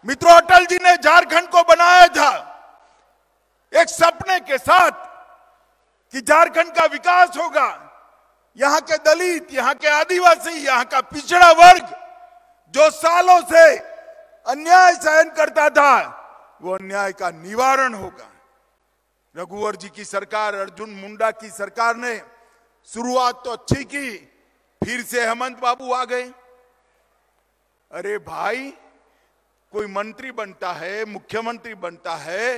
मित्रों, अटल जी ने झारखंड को बनाया था एक सपने के साथ कि झारखंड का विकास होगा। यहां के दलित, यहां के आदिवासी, यहां का पिछड़ा वर्ग जो सालों से अन्याय सहन करता था, वो अन्याय का निवारण होगा। रघुवर जी की सरकार, अर्जुन मुंडा की सरकार ने शुरुआत तो अच्छी की, फिर से हेमंत बाबू आ गए। अरे भाई, कोई मंत्री बनता है, मुख्यमंत्री बनता है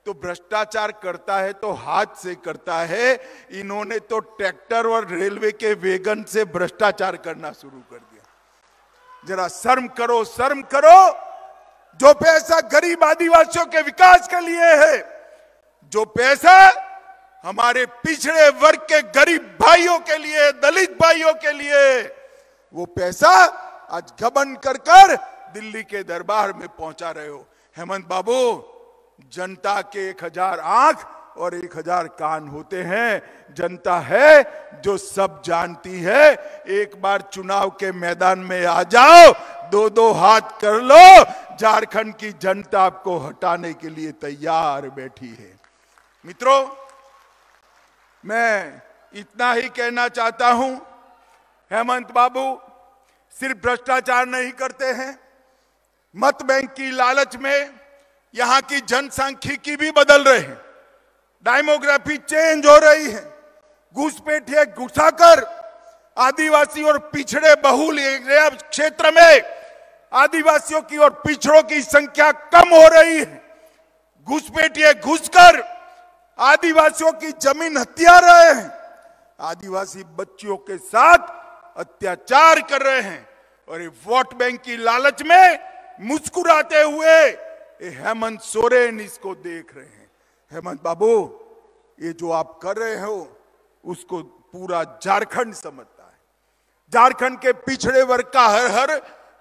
तो भ्रष्टाचार करता है तो हाथ से करता है। इन्होंने तो ट्रैक्टर और रेलवे के वैगन से भ्रष्टाचार करना शुरू कर दिया। जरा शर्म करो, शर्म करो। जो पैसा गरीब आदिवासियों के विकास के लिए है, जो पैसा हमारे पिछड़े वर्ग के गरीब भाइयों के लिए, दलित भाइयों के लिए, वो पैसा आज गबन कर दिल्ली के दरबार में पहुंचा रहे हो। हेमंत बाबू, जनता के 1000 आंख और 1000 कान होते हैं। जनता है जो सब जानती है। एक बार चुनाव के मैदान में आ जाओ, 2-2 हाथ कर लो, झारखंड की जनता आपको हटाने के लिए तैयार बैठी है। मित्रों, मैं इतना ही कहना चाहता हूं, हेमंत बाबू सिर्फ भ्रष्टाचार नहीं करते हैं, मत बैंक की लालच में यहां की जनसांख्यिकी भी बदल रहे हैं। डेमोग्राफी चेंज हो रही है। घुसपैठिए घुसाकर आदिवासी और पिछड़े बहुल एरिया क्षेत्र में आदिवासियों की और पिछड़ों की संख्या कम हो रही है। घुसपैठिए घुसकर आदिवासियों की जमीन हथिया रहे हैं। आदिवासी बच्चियों के साथ अत्याचार कर रहे हैं और ये वोट बैंक की लालच में मुस्कुराते हुए हेमंत सोरेन इसको देख रहे हैं। हेमंत बाबू, ये जो आप कर रहे हो उसको पूरा झारखंड समझता है। झारखंड के पिछड़े वर्ग का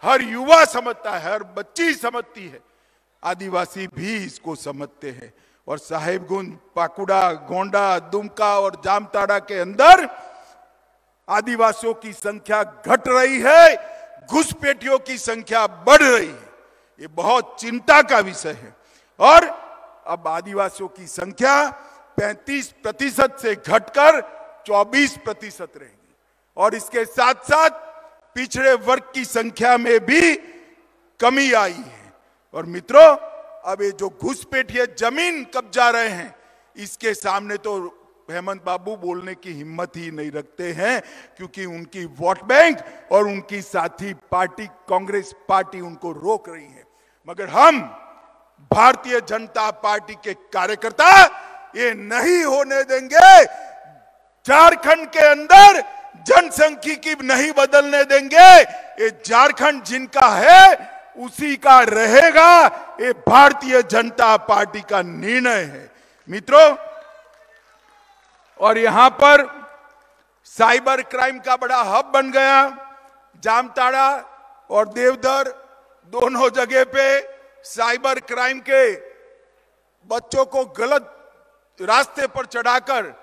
हर युवा समझता है, हर बच्ची समझती है। आदिवासी भी इसको समझते हैं। और साहेबगंज, पाकुड़ा, गोंडा, दुमका और जामताड़ा के अंदर आदिवासियों की संख्या घट रही है, घुसपैठियों की संख्या बढ़ रही है। ये बहुत चिंता का विषय है। और अब आदिवासियों की संख्या 35% से घटकर 24% रहेगी। और इसके साथ साथ पिछड़े वर्ग की संख्या में भी कमी आई है। और मित्रों, अब ये जो घुसपैठिए जमीन कब्जा रहे हैं, इसके सामने तो हेमंत बाबू बोलने की हिम्मत ही नहीं रखते हैं, क्योंकि उनकी वोट बैंक और उनकी साथी पार्टी कांग्रेस पार्टी उनको रोक रही है। मगर हम भारतीय जनता पार्टी के कार्यकर्ता ये नहीं होने देंगे। झारखंड के अंदर जनसंख्यिकी नहीं बदलने देंगे। ये झारखंड जिनका है उसी का रहेगा। ये भारतीय जनता पार्टी का निर्णय है। मित्रों, और यहां पर साइबर क्राइम का बड़ा हब बन गया। जामताड़ा और देवधर दोनों जगह पे साइबर क्राइम के बच्चों को गलत रास्ते पर चढ़ाकर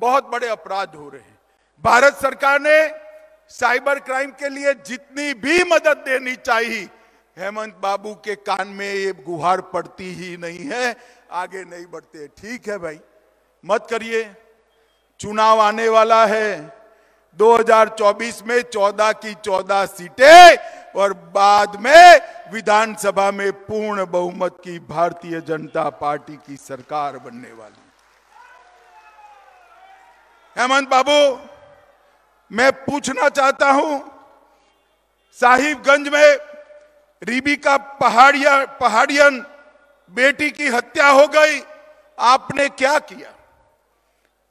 बहुत बड़े अपराध हो रहे हैं। भारत सरकार ने साइबर क्राइम के लिए जितनी भी मदद देनी चाहिए, हेमंत बाबू के कान में ये गुहार पड़ती ही नहीं है, आगे नहीं बढ़ते। ठीक है भाई, मत करिए। चुनाव आने वाला है 2024 में 14 की 14 सीटें और बाद में विधानसभा में पूर्ण बहुमत की भारतीय जनता पार्टी की सरकार बनने वाली। हेमंत बाबू, मैं पूछना चाहता हूं, साहिबगंज में रिबिका पहाड़ियन बेटी की हत्या हो गई, आपने क्या किया?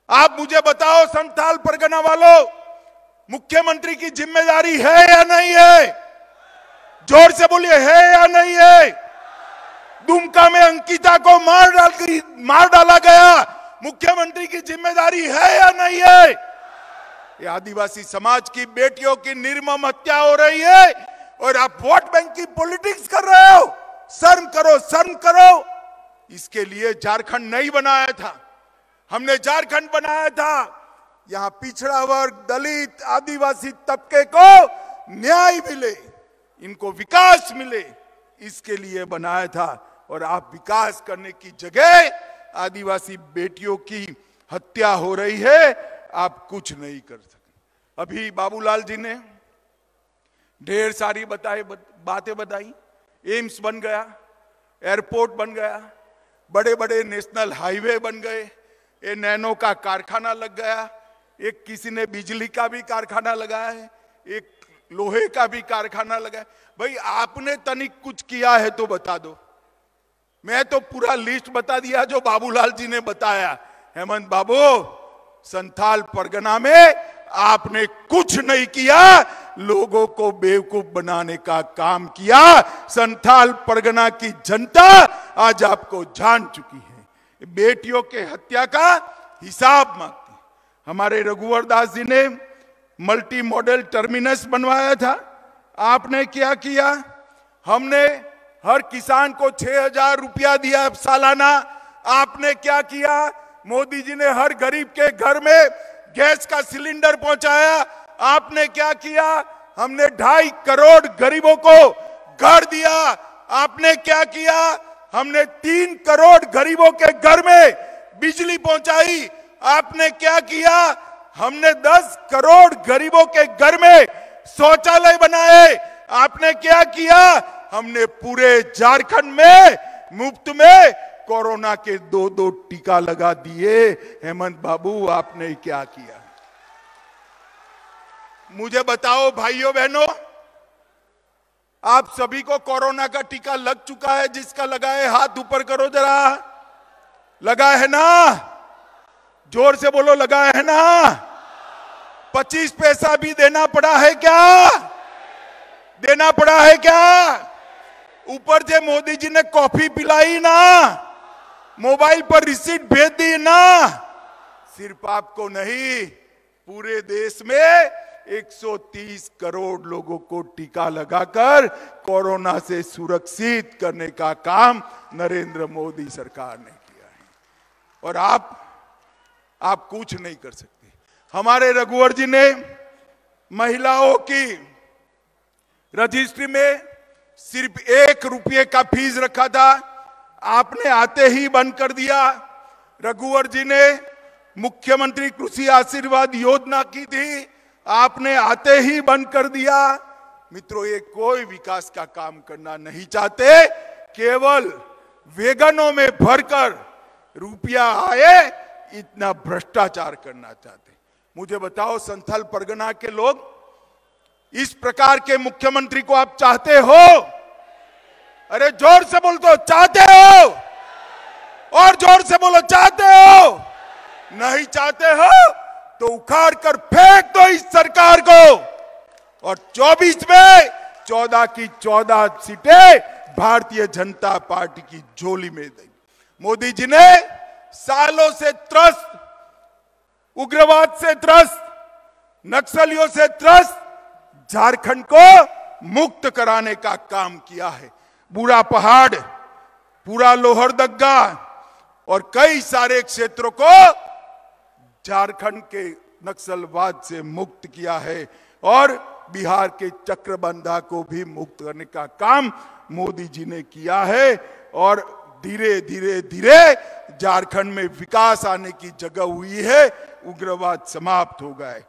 आप मुझे बताओ, संथाल परगना वालों, मुख्यमंत्री की जिम्मेदारी है या नहीं है? जोर से बोलिए, है या नहीं है? दुमका में अंकिता को मार डाला गया, मुख्यमंत्री की जिम्मेदारी है या नहीं है? ये आदिवासी समाज की बेटियों की निर्मम हत्या हो रही है और आप वोट बैंक की पॉलिटिक्स कर रहे हो। शर्म करो, शर्म करो। इसके लिए झारखंड नहीं बनाया था, हमने झारखंड बनाया था। यहां पिछड़ा वर्ग, दलित, आदिवासी तबके को न्याय मिले, इनको विकास मिले, इसके लिए बनाया था। और आप विकास करने की जगह आदिवासी बेटियों की हत्या हो रही है, आप कुछ नहीं कर सकते। अभी बाबूलाल जी ने ढेर सारी बातें बताई। एम्स बन गया, एयरपोर्ट बन गया, बड़े बड़े नेशनल हाईवे बन गए, ये नैनो का कारखाना लग गया, एक किसी ने बिजली का भी कारखाना लगाया है, एक लोहे का भी कारखाना लगा है। भाई आपने तनिक कुछ किया है तो बता दो। मैं तो पूरा लिस्ट बता दिया जो बाबूलाल जी ने बताया। हेमंत बाबू, संथाल परगना में आपने कुछ नहीं किया, लोगों को बेवकूफ बनाने का काम किया। संथाल परगना की जनता आज आपको जान चुकी है। बेटियों के हत्या का हिसाब मांगती है। हमारे रघुवर दास जी ने मल्टी मॉडल टर्मिनस बनवाया था, आपने क्या किया? हमने हर किसान को 6,000 रुपया दिया सालाना, आपने क्या किया? मोदी जी ने हर गरीब के घर में गैस का सिलेंडर पहुंचाया, आपने क्या किया? हमने 2.5 करोड़ गरीबों को घर दिया, आपने क्या किया? हमने 3 करोड़ गरीबों के घर में बिजली पहुंचाई, आपने क्या किया? हमने 10 करोड़ गरीबों के घर में शौचालय बनाए, आपने क्या किया? हमने पूरे झारखंड में मुफ्त में कोरोना के 2 टीका लगा दिए। हेमंत बाबू, आपने क्या किया? मुझे बताओ भाइयों बहनों, आप सभी को कोरोना का टीका लग चुका है? जिसका लगा है हाथ ऊपर करो जरा। लगा है ना? जोर से बोलो, लगा है ना? 25 पैसा भी देना पड़ा है क्या? देना पड़ा है क्या? ऊपर से मोदी जी ने कॉफी पिलाई ना, मोबाइल पर रिसीट भेज दी ना। सिर्फ आपको नहीं, पूरे देश में 130 करोड़ लोगों को टीका लगाकर कोरोना से सुरक्षित करने का काम नरेंद्र मोदी सरकार ने किया है। और आप कुछ नहीं कर सकते। हमारे रघुवर जी ने महिलाओं की रजिस्ट्री में सिर्फ 1 रुपये का फीस रखा था, आपने आते ही बंद कर दिया। रघुवर जी ने मुख्यमंत्री कृषि आशीर्वाद योजना की थी, आपने आते ही बंद कर दिया। मित्रों, ये कोई विकास का काम करना नहीं चाहते, केवल वेगनों में भरकर रुपया आए इतना भ्रष्टाचार करना चाहते। मुझे बताओ, संथाल परगना के लोग इस प्रकार के मुख्यमंत्री को आप चाहते हो? अरे जोर से बोल दो, चाहते हो? और जोर से बोलो, चाहते हो? नहीं चाहते हो तो उखाड़ कर फेंक दो इस सरकार को। और 24 में 14 की 14 सीटें भारतीय जनता पार्टी की झोली में दी। मोदी जी ने सालों से त्रस्त, उग्रवाद से त्रस्त, नक्सलियों से त्रस्त झारखंड को मुक्त कराने का काम किया है। बूढ़ा पहाड़, पूरा लोहरदगा और कई सारे क्षेत्रों को झारखंड के नक्सलवाद से मुक्त किया है। और बिहार के चक्रबंधा को भी मुक्त करने का काम मोदी जी ने किया है। और धीरे धीरे धीरे झारखंड में विकास आने की जगह हुई है, उग्रवाद समाप्त हो गए।